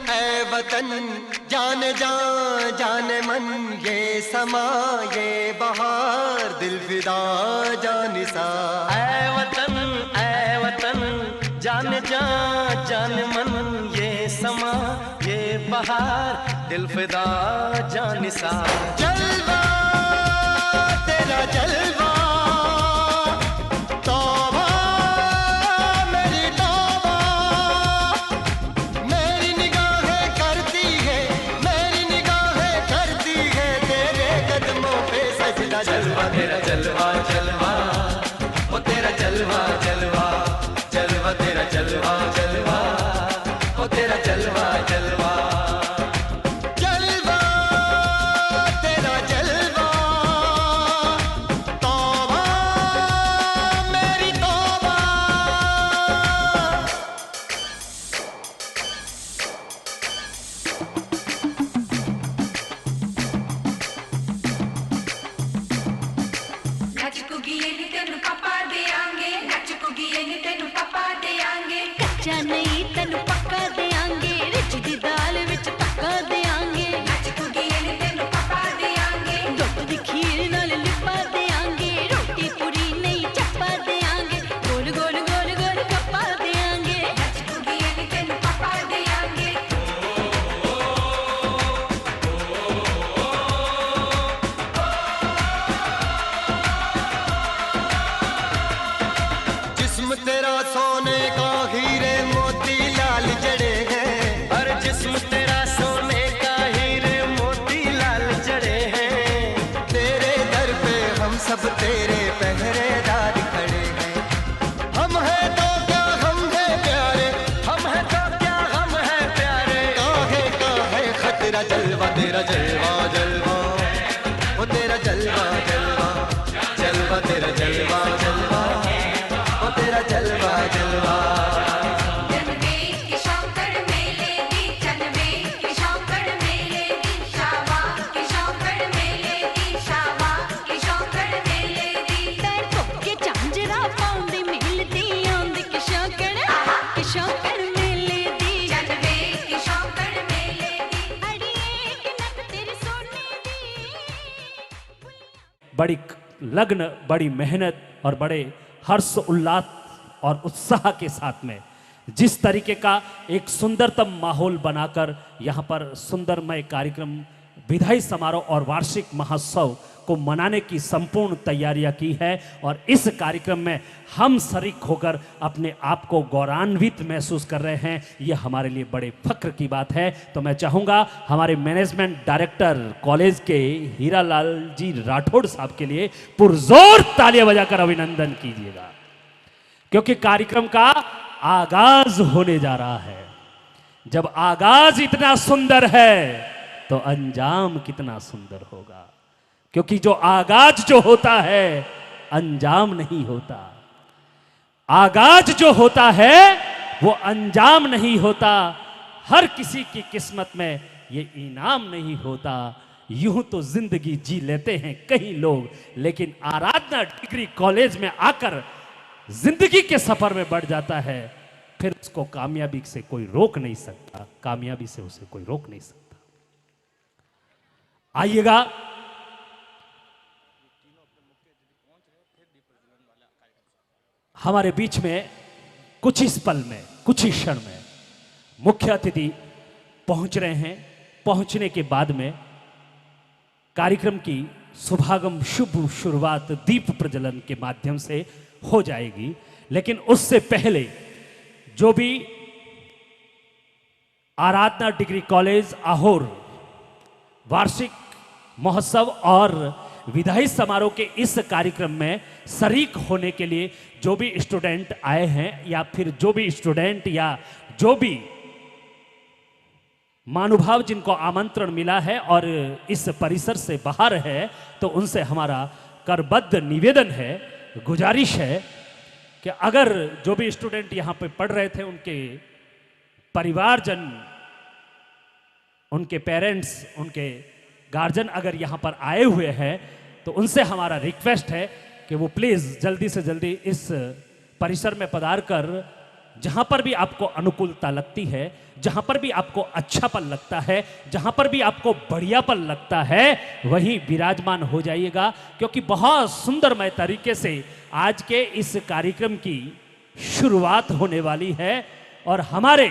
ऐ वतन जान जान जान मन ये समा ये बहार दिल फिदा जानिसा। ऐ वतन जान जान जान मन ये समा ये बहार दिल फिदा जानिसा। जलवा तेरा जलवा तौबा मेरी तौबा, मेरी निगाहें करती है तेरे कदमों पे सजदा। जलवा तेरा जलवा जलवा ओ तेरा जलवा जलवा जलवा तेरा जलवा जलवा ओ तेरा जलवा जलवा। जलवा तेरा जलवा तौबा मेरी तौबा। कच्चा नहीं तेनू पक्का देंगे, रिच दी दाल विच पक्का देंगे। दुध दी खीर नाल लिपा देंगे, रोटी पूरी नहीं चप्पा देंगे। गोल गोल गोल गोल कप्पा देंगे। जिस्म तेरा सोने का हीरे मोती लाल जड़े हैं, और जिस्म तेरा सोने का हीरे मोती लाल जड़े हैं। तेरे दर पे हम सब तेरे पहरेदार खड़े हैं। हम हैं तो क्या हम हैं प्यारे, हम हैं तो क्या हम हैं प्यारे। काहे का है खतरा। जलवा तेरा जलवा जलवा ओ तेरा जलवा जलवा, जलवा तेरा जलवा जलवा ओ तेरा जलवा जलवा। पैर धोके झांजरा पाउंदी मिलदी आंदी कि शौकड़ मेले दी। अड़िए कि नक तेरी सोने दी। बड़ी लग्न, बड़ी मेहनत और बड़े हर्ष उल्लास और उत्साह के साथ में जिस तरीके का एक सुंदरतम माहौल बनाकर यहाँ पर सुंदरमय कार्यक्रम, विदाई समारोह और वार्षिक महोत्सव को मनाने की संपूर्ण तैयारियां की है। और इस कार्यक्रम में हम शरीक होकर अपने आप को गौरवान्वित महसूस कर रहे हैं। ये हमारे लिए बड़े फख्र की बात है। तो मैं चाहूँगा हमारे मैनेजमेंट डायरेक्टर कॉलेज के हीरालाल जी राठौड़ साहब के लिए पुरजोर तालियां बजाकर अभिनंदन कीजिएगा, क्योंकि कार्यक्रम का आगाज होने जा रहा है। जब आगाज इतना सुंदर है तो अंजाम कितना सुंदर होगा, क्योंकि जो आगाज जो होता है अंजाम नहीं होता। आगाज जो होता है वो अंजाम नहीं होता। हर किसी की किस्मत में ये इनाम नहीं होता। यूं तो जिंदगी जी लेते हैं कई लोग, लेकिन आराधना डिग्री कॉलेज में आकर जिंदगी के सफर में बढ़ जाता है, फिर उसको कामयाबी से कोई रोक नहीं सकता। कामयाबी से उसे कोई रोक नहीं सकता। आइएगा, हमारे बीच में कुछ इस पल में, कुछ ही क्षण में मुख्य अतिथि पहुंच रहे हैं। पहुंचने के बाद में कार्यक्रम की शुभागम शुभ शुरुआत दीप प्रज्वलन के माध्यम से हो जाएगी। लेकिन उससे पहले जो भी आराधना डिग्री कॉलेज आहोर वार्षिक महोत्सव और विदाई समारोह के इस कार्यक्रम में शरीक होने के लिए जो भी स्टूडेंट आए हैं, या फिर जो भी स्टूडेंट या जो भी महानुभाव जिनको आमंत्रण मिला है और इस परिसर से बाहर है, तो उनसे हमारा करबद्ध निवेदन है, गुजारिश है कि अगर जो भी स्टूडेंट यहाँ पे पढ़ रहे थे, उनके परिवारजन, उनके पेरेंट्स, उनके गार्जियन अगर यहाँ पर आए हुए हैं, तो उनसे हमारा रिक्वेस्ट है कि वो प्लीज़ जल्दी से जल्दी इस परिसर में पधार कर जहाँ पर भी आपको अनुकूलता लगती है जहां पर भी आपको अच्छापन लगता है, जहां पर भी आपको बढ़ियापन लगता है, वहीं विराजमान हो जाइएगा, क्योंकि बहुत सुंदरमय तरीके से आज के इस कार्यक्रम की शुरुआत होने वाली है। और हमारे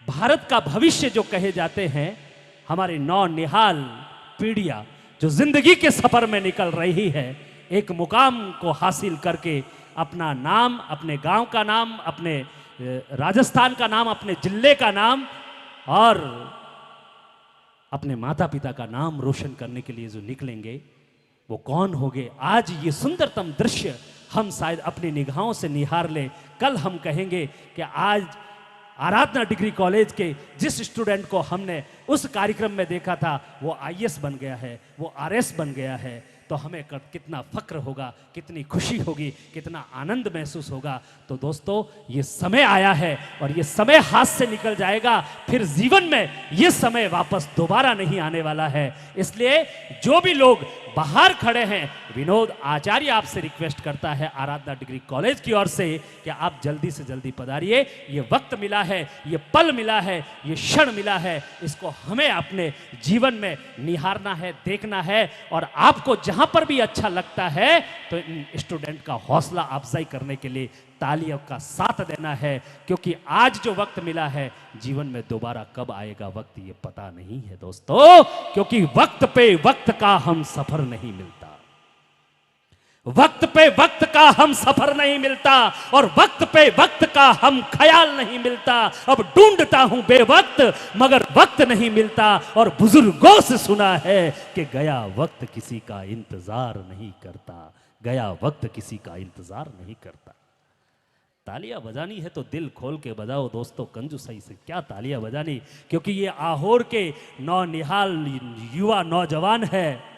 भारत का भविष्य जो कहे जाते हैं, हमारे नौनिहाल पीढ़ियां जो जिंदगी के सफर में निकल रही है, एक मुकाम को हासिल करके अपना नाम, अपने गांव का नाम, अपने राजस्थान का नाम, अपने जिले का नाम और अपने माता पिता का नाम रोशन करने के लिए जो निकलेंगे, वो कौन होंगे? आज ये सुंदरतम दृश्य हम शायद अपनी निगाहों से निहार लें। कल हम कहेंगे कि आज आराधना डिग्री कॉलेज के जिस स्टूडेंट को हमने उस कार्यक्रम में देखा था, वो आईएएस बन गया है, वो आरएस बन गया है, तो हमें कितना फक्र होगा, कितनी खुशी होगी, कितना आनंद महसूस होगा। तो दोस्तों, ये समय आया है और ये समय हाथ से निकल जाएगा, फिर जीवन में ये समय वापस दोबारा नहीं आने वाला है। इसलिए जो भी लोग बाहर खड़े हैं, विनोद आचार्य आपसे रिक्वेस्ट करता है आराधना डिग्री कॉलेज की ओर से कि आप जल्दी से जल्दी पधारिए। ये वक्त मिला है, ये पल मिला है, ये क्षण मिला है, इसको हमें अपने जीवन में निहारना है, देखना है। और आपको जहां पर भी अच्छा लगता है, तो इन स्टूडेंट का हौसला अफजाई करने के लिए तालियों का साथ देना है, क्योंकि आज जो वक्त मिला है, जीवन में दोबारा कब आएगा वक्त, ये पता नहीं है दोस्तों। क्योंकि वक्त पे वक्त का हम सफर नहीं मिलता, वक्त पे वक्त का हम सफर नहीं मिलता, और वक्त पे वक्त का हम ख्याल नहीं मिलता। अब ढूंढता हूं बेवक्त, मगर वक्त नहीं मिलता। और बुजुर्गों से सुना है कि गया वक्त किसी का इंतजार नहीं करता, गया वक्त किसी का इंतजार नहीं करता। तालियां बजानी है तो दिल खोल के बजाओ दोस्तों, कंजूसाई से क्या तालियां बजानी, क्योंकि ये आहोर के नौनिहाल युवा नौजवान है,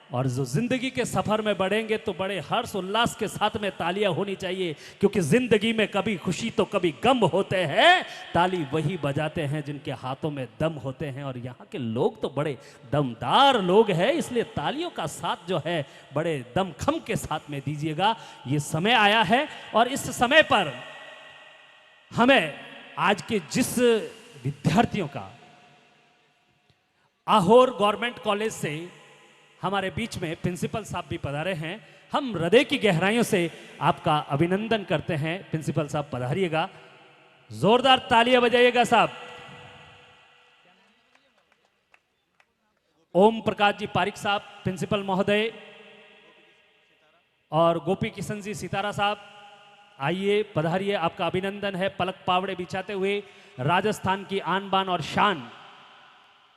और जो जिंदगी के सफर में बढ़ेंगे तो बड़े हर्ष उल्लास के साथ में तालियां होनी चाहिए, क्योंकि जिंदगी में कभी खुशी तो कभी गम होते हैं। ताली वही बजाते हैं जिनके हाथों में दम होते हैं, और यहाँ के लोग तो बड़े दमदार लोग हैं, इसलिए तालियों का साथ जो है बड़े दमखम के साथ में दीजिएगा। ये समय आया है, और इस समय पर हमें आज के जिस विद्यार्थियों का आहोर गवर्नमेंट कॉलेज से हमारे बीच में प्रिंसिपल साहब भी पधारे हैं, हम हृदय की गहराइयों से आपका अभिनंदन करते हैं। प्रिंसिपल साहब पधारिएगा, जोरदार तालियां बजाइएगा साहब। ओम प्रकाश जी पारिक साहब प्रिंसिपल महोदय, और गोपी किशन जी सितारा साहब, आइए पधारिए, आपका अभिनंदन है। पलक पावड़े बिछाते हुए राजस्थान की आन बान और शान,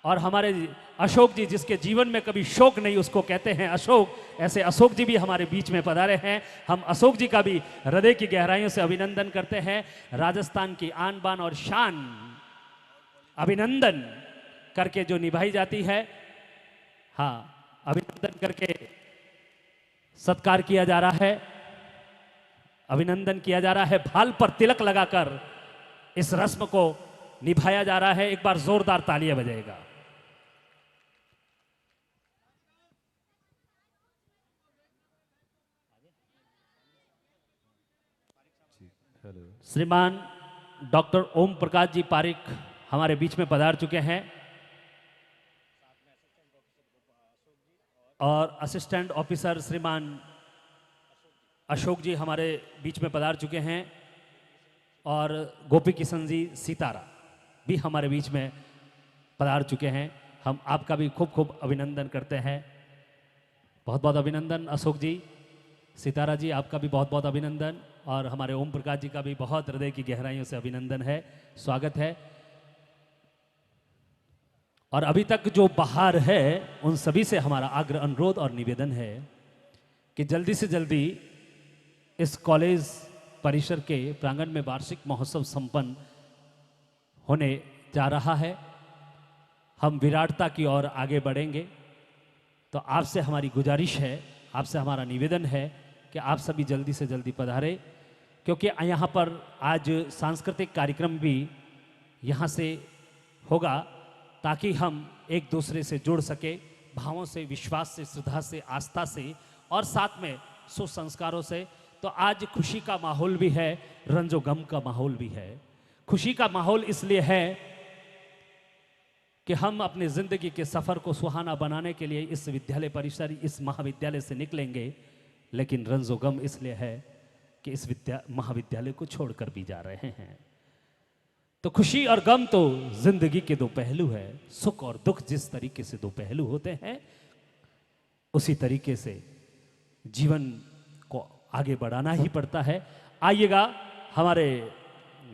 और हमारे अशोक जी, जिसके जीवन में कभी शोक नहीं उसको कहते हैं अशोक, ऐसे अशोक जी भी हमारे बीच में पधारे हैं। हम अशोक जी का भी हृदय की गहराइयों से अभिनंदन करते हैं। राजस्थान की आन बान और शान अभिनंदन करके जो निभाई जाती है, हाँ, अभिनंदन करके सत्कार किया जा रहा है, अभिनंदन किया जा रहा है, भाल पर तिलक लगाकर इस रस्म को निभाया जा रहा है। एक बार जोरदार तालियां बजाएगा। श्रीमान डॉक्टर ओम प्रकाश जी पारिक हमारे बीच में पधार चुके हैं, और असिस्टेंट ऑफिसर श्रीमान अशोक जी हमारे बीच में पधार चुके हैं, और गोपी किशन जी सितारा भी हमारे बीच में पधार चुके हैं। हम आपका भी खूब खूब अभिनंदन करते हैं। बहुत बहुत अभिनंदन अशोक जी, सितारा जी आपका भी बहुत बहुत अभिनंदन, और हमारे ओम प्रकाश जी का भी बहुत हृदय की गहराइयों से अभिनंदन है, स्वागत है। और अभी तक जो बाहर है उन सभी से हमारा आग्रह, अनुरोध और निवेदन है कि जल्दी से जल्दी इस कॉलेज परिसर के प्रांगण में वार्षिक महोत्सव संपन्न होने जा रहा है। हम विराटता की ओर आगे बढ़ेंगे, तो आपसे हमारी गुजारिश है, आपसे हमारा निवेदन है कि आप सभी जल्दी से जल्दी पधारें, क्योंकि यहाँ पर आज सांस्कृतिक कार्यक्रम भी यहाँ से होगा, ताकि हम एक दूसरे से जुड़ सके, भावों से, विश्वास से, श्रद्धा से, आस्था से, और साथ में सुसंस्कारों से। तो आज खुशी का माहौल भी है, रंजो गम का माहौल भी है। खुशी का माहौल इसलिए है कि हम अपनी जिंदगी के सफर को सुहाना बनाने के लिए इस विद्यालय परिसर, इस महाविद्यालय से निकलेंगे, लेकिन रंजो गम इसलिए है कि इस महाविद्यालय को छोड़कर भी जा रहे हैं। तो खुशी और गम तो जिंदगी के दो पहलू है। सुख और दुख जिस तरीके से दो पहलू होते हैं, उसी तरीके से जीवन को आगे बढ़ाना ही पड़ता है। आइएगा, हमारे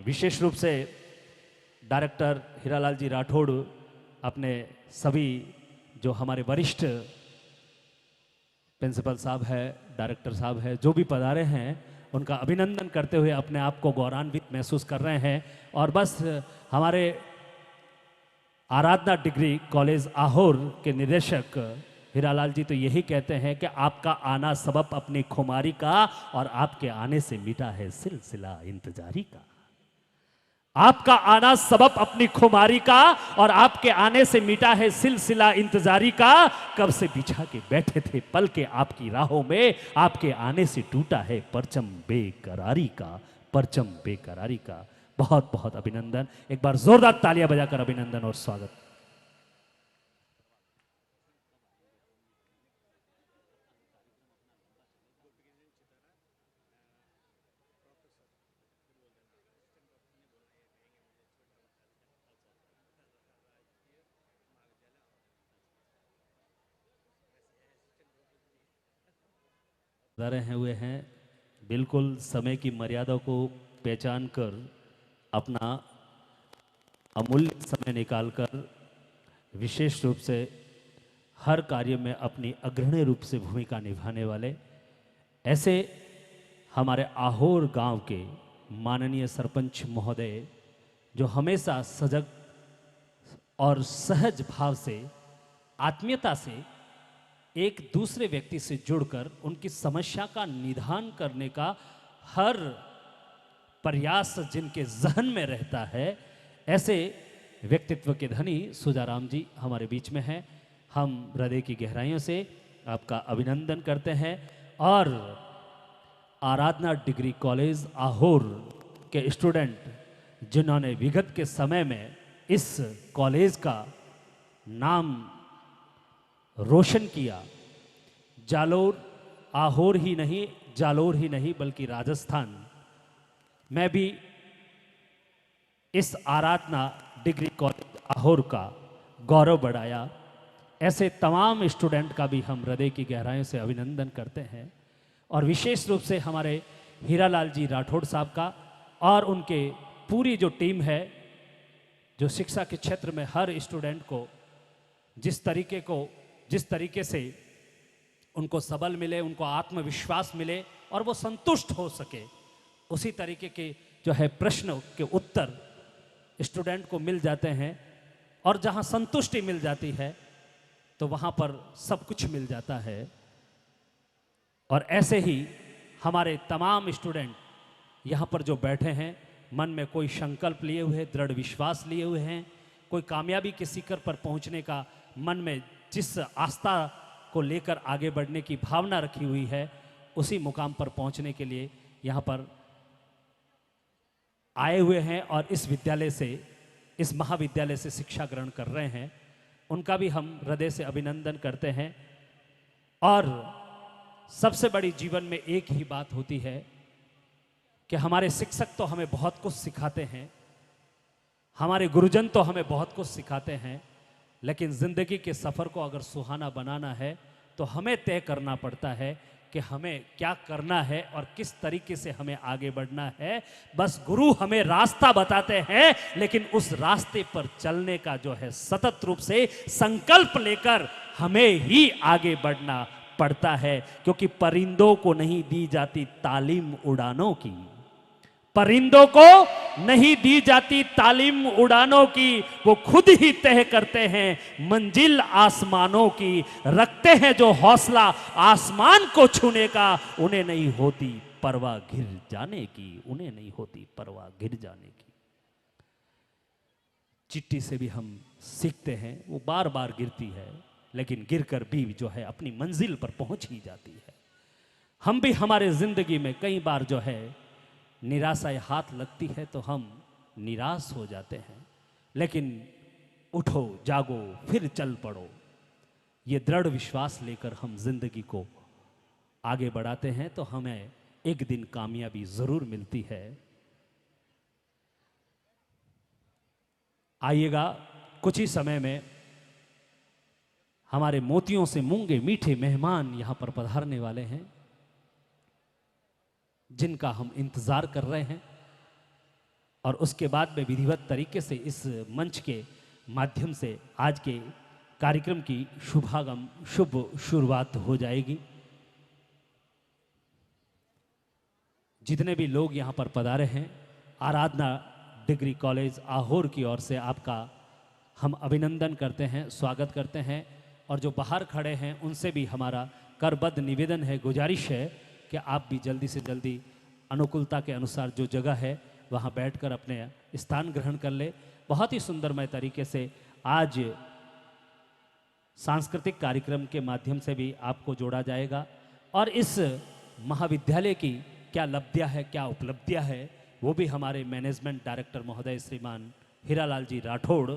विशेष रूप से डायरेक्टर हीरालाल जी राठौड़ अपने सभी जो हमारे वरिष्ठ प्रिंसिपल साहब है, डायरेक्टर साहब है, जो भी पधारे हैं, उनका अभिनंदन करते हुए अपने आप को गौरवान्वित महसूस कर रहे हैं। और बस हमारे आराधना डिग्री कॉलेज आहोर के निदेशक हीरालाल जी तो यही कहते हैं कि आपका आना सबब अपनी खुमारी का, और आपके आने से मिटा है सिलसिला इंतजारी का। आपका आना सबब अपनी खुमारी का, और आपके आने से मिटा है सिलसिला इंतजारी का। कब से बिछा के बैठे थे पल के आपकी राहों में, आपके आने से टूटा है परचम बेकरारी का, परचम बेकरारी का। बहुत बहुत अभिनंदन। एक बार जोरदार तालियां बजाकर अभिनंदन और स्वागत। रहे हुए हैं, बिल्कुल समय की मर्यादा को पहचान कर अपना अमूल्य समय निकालकर विशेष रूप से हर कार्य में अपनी अग्रणी रूप से भूमिका निभाने वाले ऐसे हमारे आहोर गांव के माननीय सरपंच महोदय, जो हमेशा सजग और सहज भाव से, आत्मीयता से एक दूसरे व्यक्ति से जुड़कर उनकी समस्या का निदान करने का हर प्रयास जिनके जहन में रहता है, ऐसे व्यक्तित्व के धनी सुजाराम जी हमारे बीच में हैं। हम हृदय की गहराइयों से आपका अभिनंदन करते हैं। और आराधना डिग्री कॉलेज आहोर के स्टूडेंट जिन्होंने विगत के समय में इस कॉलेज का नाम रोशन किया, जालोर आहोर ही नहीं, जालोर ही नहीं बल्कि राजस्थान में भी इस आराधना डिग्री कॉलेज आहोर का गौरव बढ़ाया। ऐसे तमाम स्टूडेंट का भी हम हृदय की गहराइयों से अभिनंदन करते हैं। और विशेष रूप से हमारे हीरालाल जी राठौड़ साहब का और उनके पूरी जो टीम है, जो शिक्षा के क्षेत्र में हर स्टूडेंट को जिस तरीके से उनको सबल मिले, उनको आत्मविश्वास मिले और वो संतुष्ट हो सके, उसी तरीके के जो है प्रश्न के उत्तर स्टूडेंट को मिल जाते हैं। और जहाँ संतुष्टि मिल जाती है तो वहाँ पर सब कुछ मिल जाता है। और ऐसे ही हमारे तमाम स्टूडेंट यहाँ पर जो बैठे हैं, मन में कोई संकल्प लिए हुए, दृढ़ विश्वास लिए हुए हैं, कोई कामयाबी के शिखर पर पहुँचने का मन में जिस आस्था को लेकर आगे बढ़ने की भावना रखी हुई है, उसी मुकाम पर पहुंचने के लिए यहाँ पर आए हुए हैं और इस विद्यालय से, इस महाविद्यालय से शिक्षा ग्रहण कर रहे हैं। उनका भी हम हृदय से अभिनंदन करते हैं। और सबसे बड़ी जीवन में एक ही बात होती है कि हमारे शिक्षक तो हमें बहुत कुछ सिखाते हैं, हमारे गुरुजन तो हमें बहुत कुछ सिखाते हैं, लेकिन ज़िंदगी के सफ़र को अगर सुहाना बनाना है तो हमें तय करना पड़ता है कि हमें क्या करना है और किस तरीके से हमें आगे बढ़ना है। बस गुरु हमें रास्ता बताते हैं, लेकिन उस रास्ते पर चलने का जो है सतत रूप से संकल्प लेकर हमें ही आगे बढ़ना पड़ता है। क्योंकि परिंदों को नहीं दी जाती तालीम उड़ानों की, परिंदों को नहीं दी जाती तालीम उड़ानों की, वो खुद ही तय करते हैं मंजिल आसमानों की। रखते हैं जो हौसला आसमान को छूने का, उन्हें नहीं होती परवाह गिर जाने की, उन्हें नहीं होती परवाह गिर जाने की। चिट्टी से भी हम सीखते हैं, वो बार बार गिरती है लेकिन गिरकर भी जो है अपनी मंजिल पर पहुंच ही जाती है। हम भी हमारे जिंदगी में कई बार जो है निराशा हाथ लगती है तो हम निराश हो जाते हैं। लेकिन उठो, जागो, फिर चल पड़ो, ये दृढ़ विश्वास लेकर हम जिंदगी को आगे बढ़ाते हैं तो हमें एक दिन कामयाबी जरूर मिलती है। आइएगा, कुछ ही समय में हमारे मोतियों से मूंगे मीठे मेहमान यहां पर पधारने वाले हैं, जिनका हम इंतजार कर रहे हैं। और उसके बाद में विधिवत तरीके से इस मंच के माध्यम से आज के कार्यक्रम की शुभ शुरुआत हो जाएगी। जितने भी लोग यहाँ पर पधारे हैं, आराधना डिग्री कॉलेज आहोर की ओर से आपका हम अभिनंदन करते हैं, स्वागत करते हैं। और जो बाहर खड़े हैं उनसे भी हमारा करबद्ध निवेदन है, गुजारिश है कि आप भी जल्दी से जल्दी अनुकूलता के अनुसार जो जगह है वहाँ बैठकर अपने स्थान ग्रहण कर ले। बहुत ही सुंदरमय तरीके से आज सांस्कृतिक कार्यक्रम के माध्यम से भी आपको जोड़ा जाएगा। और इस महाविद्यालय की क्या लब्धियाँ है, क्या उपलब्धियाँ है, वो भी हमारे मैनेजमेंट डायरेक्टर महोदय श्रीमान हीरालाल जी राठौड़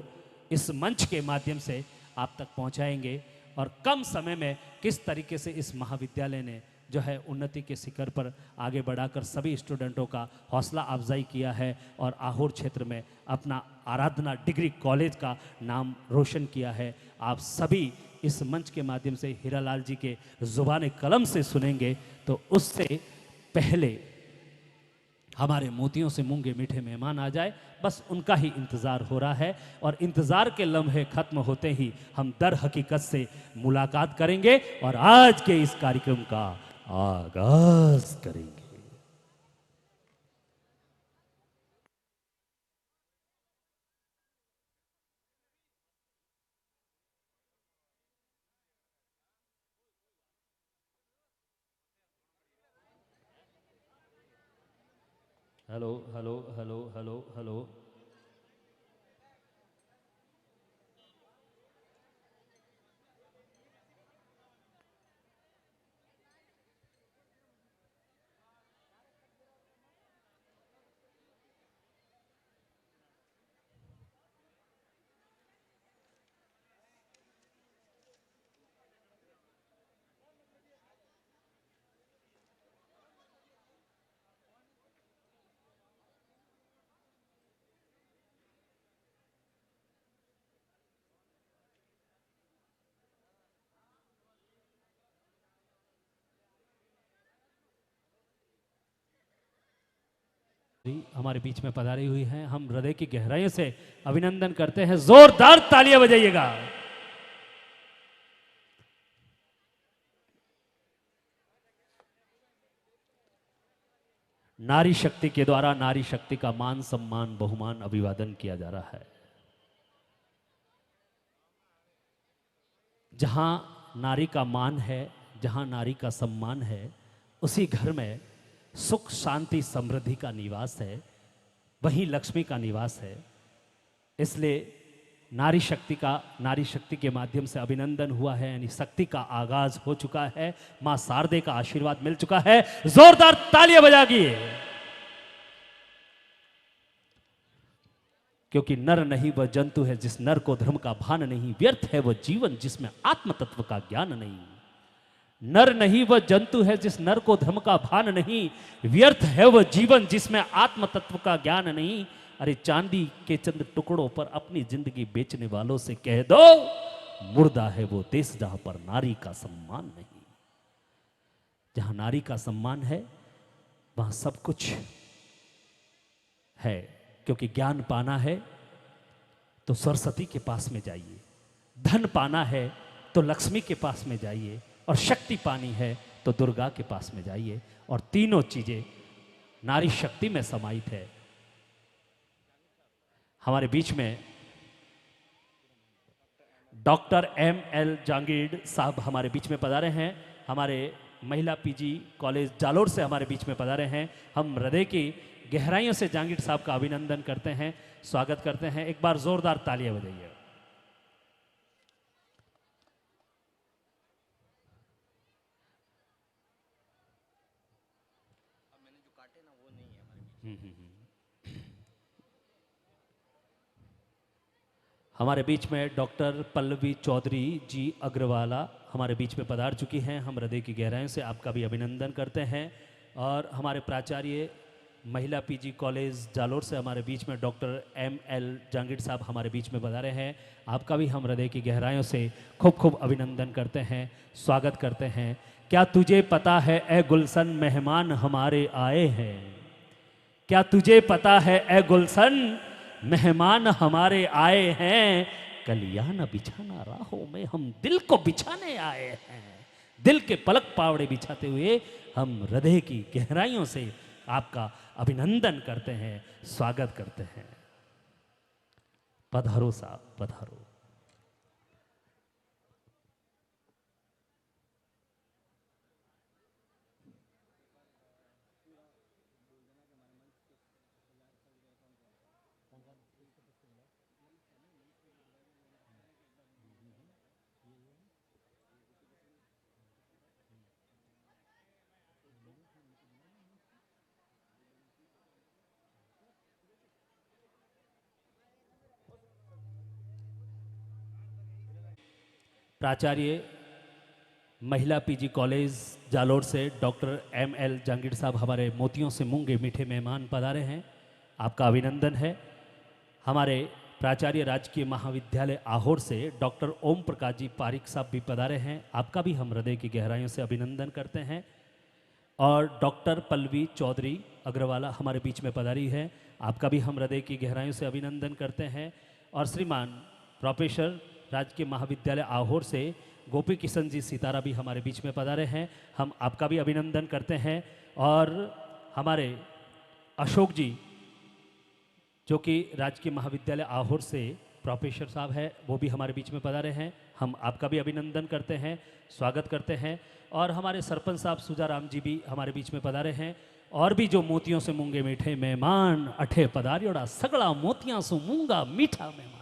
इस मंच के माध्यम से आप तक पहुंचाएंगे। और कम समय में किस तरीके से इस महाविद्यालय ने जो है उन्नति के शिखर पर आगे बढ़ाकर सभी स्टूडेंटों का हौसला अफजाई किया है और आहोर क्षेत्र में अपना आराधना डिग्री कॉलेज का नाम रोशन किया है। आप सभी इस मंच के माध्यम से हीरालाल जी के जुबान कलम से सुनेंगे। तो उससे पहले हमारे मोतियों से मूंगे मीठे मेहमान आ जाए, बस उनका ही इंतज़ार हो रहा है। और इंतज़ार के लम्हे खत्म होते ही हम दर हकीकत से मुलाकात करेंगे और आज के इस कार्यक्रम का आगाज करेंगे। Hello hello hello hello hello. हमारे बीच में पधारी हुई हैं, हम हृदय की गहराइयों से अभिनंदन करते हैं। जोरदार तालियां बजाइएगा। नारी शक्ति के द्वारा नारी शक्ति का मान सम्मान बहुमान अभिवादन किया जा रहा है। जहां नारी का मान है, जहां नारी का सम्मान है, उसी घर में सुख शांति समृद्धि का निवास है, वही लक्ष्मी का निवास है। इसलिए नारी शक्ति के माध्यम से अभिनंदन हुआ है, यानी शक्ति का आगाज हो चुका है। मां शारदे का आशीर्वाद मिल चुका है। जोरदार तालियां बजाइए, क्योंकि नर नहीं वह जंतु है जिस नर को धर्म का भान नहीं, व्यर्थ है वह जीवन जिसमें आत्म तत्व का ज्ञान नहीं। नर नहीं वह जंतु है जिस नर को धर्म का भान नहीं, व्यर्थ है वह जीवन जिसमें आत्म तत्व का ज्ञान नहीं। अरे चांदी के चंद टुकड़ों पर अपनी जिंदगी बेचने वालों से कह दो, मुर्दा है वो देश जहां पर नारी का सम्मान नहीं। जहां नारी का सम्मान है वहां सब कुछ है, क्योंकि ज्ञान पाना है तो सरस्वती के पास में जाइए, धन पाना है तो लक्ष्मी के पास में जाइए, और शक्ति पानी है तो दुर्गा के पास में जाइए। और तीनों चीजें नारी शक्ति में समाहित है। हमारे बीच में डॉक्टर M.L. जांगीड़ साहब हमारे बीच में पधारे हैं। हमारे महिला पीजी कॉलेज जालोर से हमारे बीच में पधारे हैं। हम हृदय की गहराइयों से जांगीड़ साहब का अभिनंदन करते हैं, स्वागत करते हैं। एक बार जोरदार तालियां बजाइए। हमारे बीच में डॉक्टर पल्लवी चौधरी जी अग्रवाला हमारे बीच में पधार चुकी हैं। हम हृदय की गहराइयों से आपका भी अभिनंदन करते हैं। और हमारे प्राचार्य महिला पीजी कॉलेज जालोर से हमारे बीच में डॉक्टर ML जांगीर साहब हमारे बीच में पधारे हैं। आपका भी हम हृदय की गहराइयों से खूब खूब अभिनंदन करते हैं, स्वागत करते हैं। क्या तुझे पता है ए गुलशन मेहमान हमारे आए हैं? क्या तुझे पता है ए गुलशन मेहमान हमारे आए हैं? कलियाना बिछाना राहों में हम दिल को बिछाने आए हैं। दिल के पलक पावड़े बिछाते हुए हम हृदय की गहराइयों से आपका अभिनंदन करते हैं, स्वागत करते हैं। पधारो साहब, पधारो। प्राचार्य महिला पीजी कॉलेज जालोर से डॉक्टर ML जांगीर साहब हमारे मोतियों से मूंगे मीठे मेहमान पधारे हैं, आपका अभिनंदन है। हमारे प्राचार्य राजकीय महाविद्यालय आहोर से डॉक्टर ओम प्रकाश जी पारिक साहब भी पधारे हैं, आपका भी हम हृदय की गहराइयों से अभिनंदन करते हैं। और डॉक्टर पल्लवी चौधरी अग्रवाला हमारे बीच में पधारी है, आपका भी हम हृदय की गहराइयों से अभिनंदन करते हैं। और श्रीमान प्रोफेसर राजकीय महाविद्यालय आहोर से गोपी किशन जी सितारा भी हमारे बीच में पधारे हैं, हम आपका भी अभिनंदन करते हैं। और हमारे अशोक जी जो कि राजकीय महाविद्यालय आहोर से प्रोफेसर साहब है, वो भी हमारे बीच में पधारे हैं, हम आपका भी अभिनंदन करते हैं, स्वागत करते हैं। और हमारे सरपंच साहब सुजाराम जी भी हमारे बीच में पधारे हैं। और भी जो मोतियों से मूंगे मीठे मेहमान अठे पधारियोड़ा सगड़ा मोतियां सु मूंगा मीठा मेहमान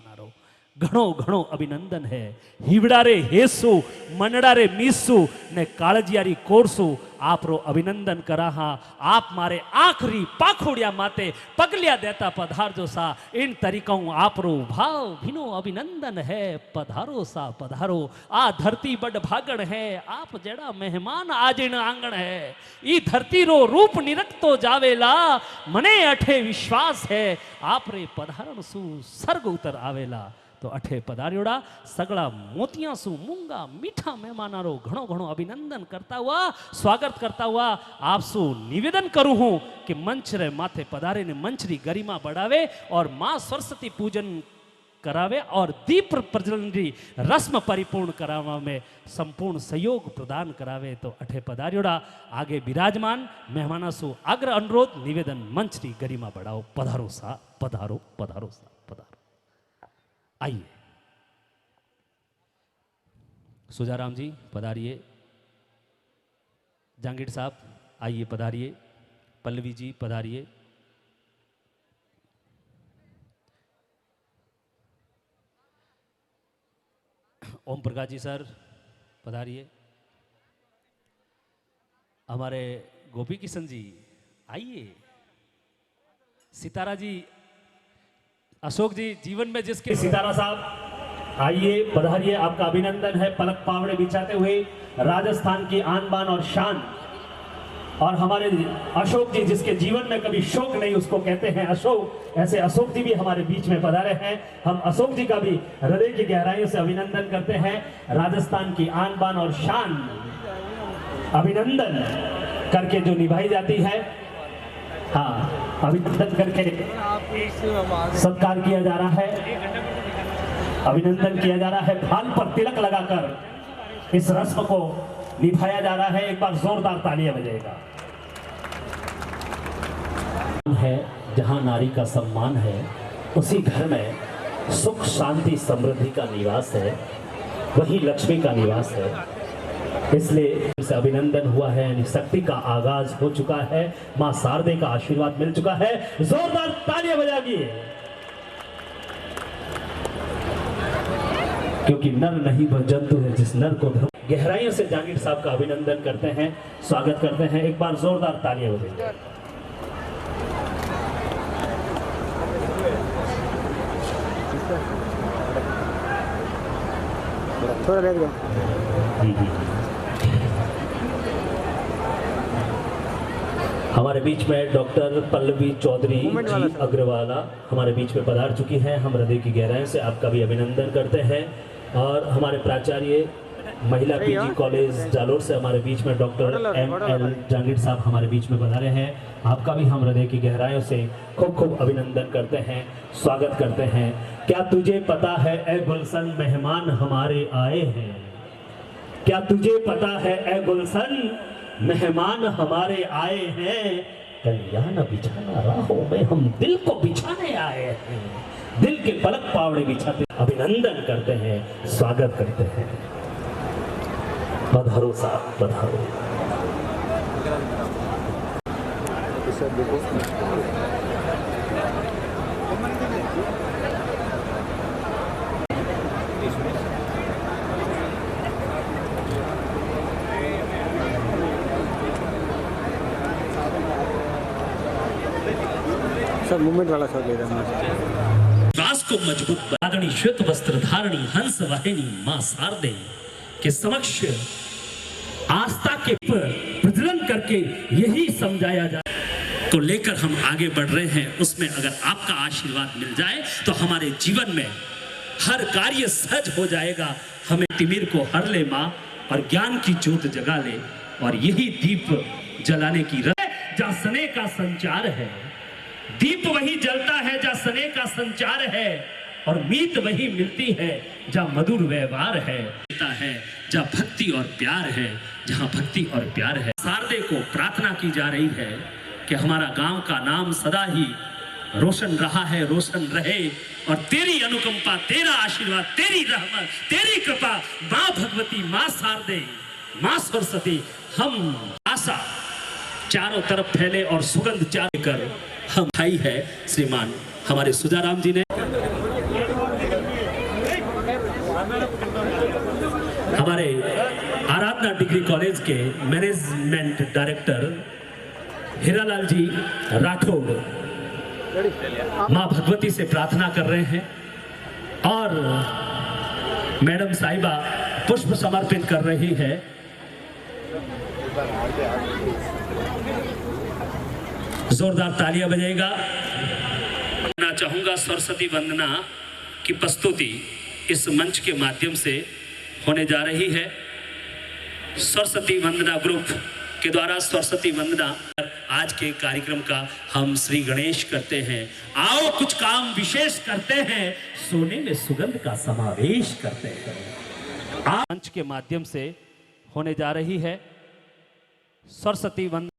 घणो घणो अभिनंदन है। हीवड़ारे हेसु मनडारे मीसु ने काळजियारी कोरसु आपरो अभिनंदन कराहा। आप मारे आखरी पाखोड़िया माते पगलिया देता पधारजो सा, इन तरीकों आपरो भाव भिनो अभिनंदन है। पधारो सा पधारो, आ धरती बड़ भागण है, आप जेड़ा मेहमान आजिण आंगण है। ई धरती रो रूप निरखतो जावेला, मने अठे विश्वास है, आप रे पधारण सु सर्ग उतर आवेला। तो अठे पधारियोड़ा सगड़ा मोतियां सु मूंगा मीठा मेहमानारो घणो घणो अभिनंदन करता हुआ, स्वागत करता हुआ आप सु निवेदन करूं हूं कि मंच रे माथे पधारे ने मंच री गरिमा बढ़ावे और मां सरस्वती पूजन करावे और दीप प्रज्वलन री रस्म परिपूर्ण करावा में संपूर्ण सहयोग प्रदान करावे। तो अठे पधारियोड़ा आगे विराजमान मेहमाना सु आग्रह अनुरोध निवेदन मंच री गरिमा बढ़ाओ। पधारो सा पधारो, पधारो सा पधारो। आइए सुजाराम जी पधारिए, जांगीर साहब आइए पधारिए, पल्लवी जी पधारिए, ओम प्रकाश जी सर पधारिए, हमारे गोपी किशन जी आइए, सितारा जी, अशोक जी जीवन में जिसके सितारा साहब आइए पधारिए, आपका अभिनंदन है। पलक पावड़े बिछाते हुए राजस्थान की आन बान और शान। और हमारे अशोक जी जिसके जीवन में कभी शोक नहीं उसको कहते हैं अशोक, ऐसे अशोक जी भी हमारे बीच में पधारे हैं। हम अशोक जी का भी हृदय की गहराइयों से अभिनंदन करते हैं। राजस्थान की आन बान और शान अभिनंदन करके जो निभाई जाती है, हाँ अभिनंदन करके सत्कार किया जा रहा है, अभिनंदन किया जा रहा है, फाल पर तिलक लगाकर इस रस्म को निभाया जा रहा है। एक बार जोरदार तालियां बजाएगा। है जहां नारी का सम्मान है, उसी घर में सुख शांति समृद्धि का निवास है, वही लक्ष्मी का निवास है। इसलिए इसे अभिनंदन हुआ है, यानी शक्ति का आगाज हो चुका है, मां शारदे का आशीर्वाद मिल चुका है। जोरदार तालियां बजाइए, क्योंकि नर नहीं वह जंतु है जिस नर को धर्म। गहराइयों से जांगीर साहब का अभिनंदन करते हैं, स्वागत करते हैं। एक बार जोरदार तालियां बजाइए। थोड़ा बैठ जाओ। हमारे बीच में डॉक्टर पल्लवी चौधरी जी अग्रवाला हमारे बीच में पधार चुकी हैं। हम हृदय की गहराई से आपका भी अभिनंदन करते हैं। और हमारे प्राचार्य महिला पीजी कॉलेज जालोर से हमारे बीच में डॉक्टर ML जहांगीर साहब हमारे बीच में पधारे हैं। आपका भी हम हृदय की गहराइयों से खूब खूब अभिनंदन करते हैं, स्वागत करते हैं। क्या तुझे पता है ए गुलशन मेहमान हमारे आए हैं? क्या तुझे पता है ए गुलशन मेहमान हमारे आए हैं? कल्याण बिछाना राहों में हम दिल को बिछाने आए हैं। दिल के पलक पावड़े बिछाते अभिनंदन करते हैं, स्वागत करते हैं। पधारो साहब, पधारो। सब मूवमेंट वाला शॉट ले रहा हूँ। रास को मजबूत बनानी श्वेत वस्त्र धारणी हंस वाहिनी मां शारदे के समक्ष आस्था के प्रज्वलन करके यही समझाया जाए को लेकर हम आगे बढ़ रहे हैं। उसमें अगर आपका आशीर्वाद मिल जाए तो हमारे जीवन में हर कार्य सहज हो जाएगा। हमें तिमिर को हर ले माँ और ज्ञान की ज्योत जगा ले, और यही दीप जलाने की जहाँ स्नेह का संचार है। दीप वही जलता है जहाँ स्नेह का संचार है, और मीत वही मिलती है जहाँ मधुर व्यवहार है जहाँ भक्ति और प्यार है, जहाँ भक्ति और प्यार है। शारदे को प्रार्थना की जा रही है कि हमारा गांव का नाम सदा ही रोशन रहा है, रोशन रहे, और तेरी अनुकंपा, तेरा आशीर्वाद, तेरी रहमत, तेरी कृपा माँ भगवती, माँ शारदे, माँ सरस्वती, हम आशा चारों तरफ फैले और सुगंध चार कर हम भाई है श्रीमान हमारे सुजाराम जी ने। हमारे आराधना डिग्री कॉलेज के मैनेजमेंट डायरेक्टर हीरालाल जी राठौड़ माँ भगवती से प्रार्थना कर रहे हैं, और मैडम साहिबा पुष्प समर्पित कर रही है। जोरदार तालियां बजाएगा। मैं चाहूंगा सरस्वती वंदना की प्रस्तुति इस मंच के माध्यम से होने जा रही है। सरस्वती वंदना ग्रुप के द्वारा सरस्वती वंदना आज के कार्यक्रम का हम श्री गणेश करते हैं। आओ कुछ काम विशेष करते हैं, सोने में सुगंध का समावेश करते हैं। मंच के माध्यम से होने जा रही है सरस्वती वंदना।